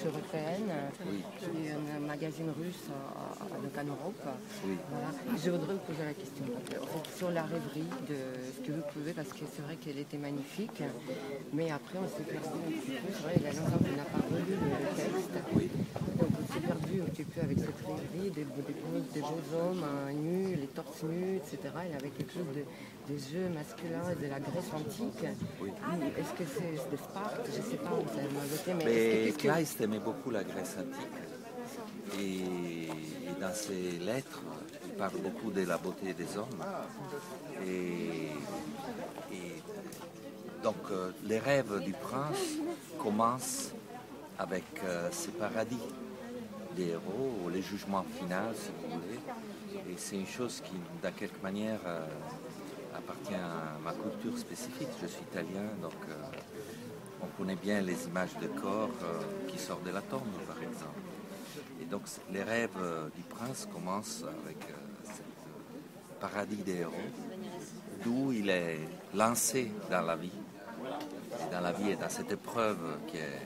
Européenne, Oui. qui est un magazine russe donc en Europe. Oui. Voilà. Je voudrais vous poser la question en fait, sur la rêverie de ce que vous pouvez, parce que c'est vrai qu'elle était magnifique, mais après on s'est perdu un petit peu. C'est vrai, il y a longtemps qu'on n'a pas relu le texte. Oui. Donc on s'est perdu un petit peu avec cette rêverie des beaux hommes nus, les torses nus, etc. Il y avait quelque chose des jeux masculins et de la Grèce antique. Oui. Est-ce que c'est de Sparte? Je ne sais pas où ça m'a voté, mais Mais est-ce que... Kleist aimait beaucoup la Grèce antique et dans ses lettres, il parle beaucoup de la beauté des hommes. Et donc les rêves du prince commencent avec ces paradis des héros, ou les jugements finaux, si vous voulez. Et c'est une chose qui, d'une quelque manière, appartient à ma culture spécifique. Je suis italien, donc on connaît bien les images de corps qui sortent de la tombe, par exemple. Et donc les rêves du prince commencent avec ce paradis des héros, d'où il est lancé dans la vie. Et dans la vie et dans cette épreuve qui est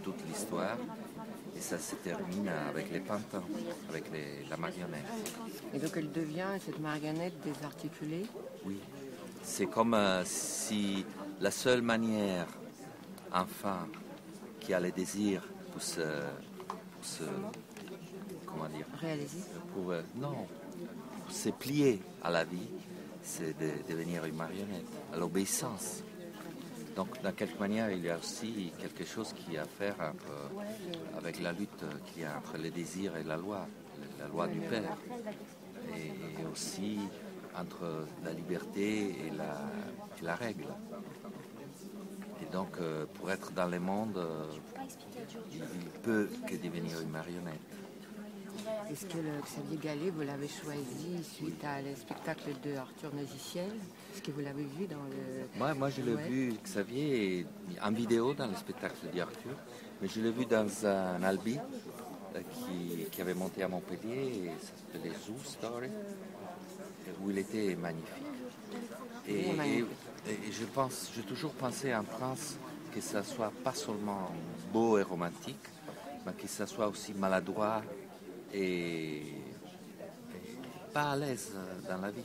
toute l'histoire. Et ça se termine avec les pantins, avec la marionnette. Et donc elle devient, cette marionnette, désarticulée? Oui. C'est comme si la seule manière, enfin, qui a le désir pour se comment dire, Réalisée? Non, pour se plier à la vie, c'est de devenir une marionnette, à l'obéissance. Donc, d'une quelque manière, il y a aussi quelque chose qui a à faire avec la lutte qu'il y a entre le désir et la loi du Père. Et aussi entre la liberté et la règle. Et donc, pour être dans le monde, il peut que devenir une marionnette. Est-ce que le Xavier Gallet, vous l'avez choisi suite à le spectacle de Arthur Noziciel? Est-ce que vous l'avez vu dans le... Moi je l'ai vu, Xavier, en vidéo dans le spectacle d'Arthur, mais je l'ai vu dans un Albi qui avait monté à Montpellier, et ça s'appelait Zoo Story, où il était magnifique. Et j'ai toujours pensé en France que ça soit pas seulement beau et romantique, mais que ça soit aussi maladroit et pas à l'aise dans la vie.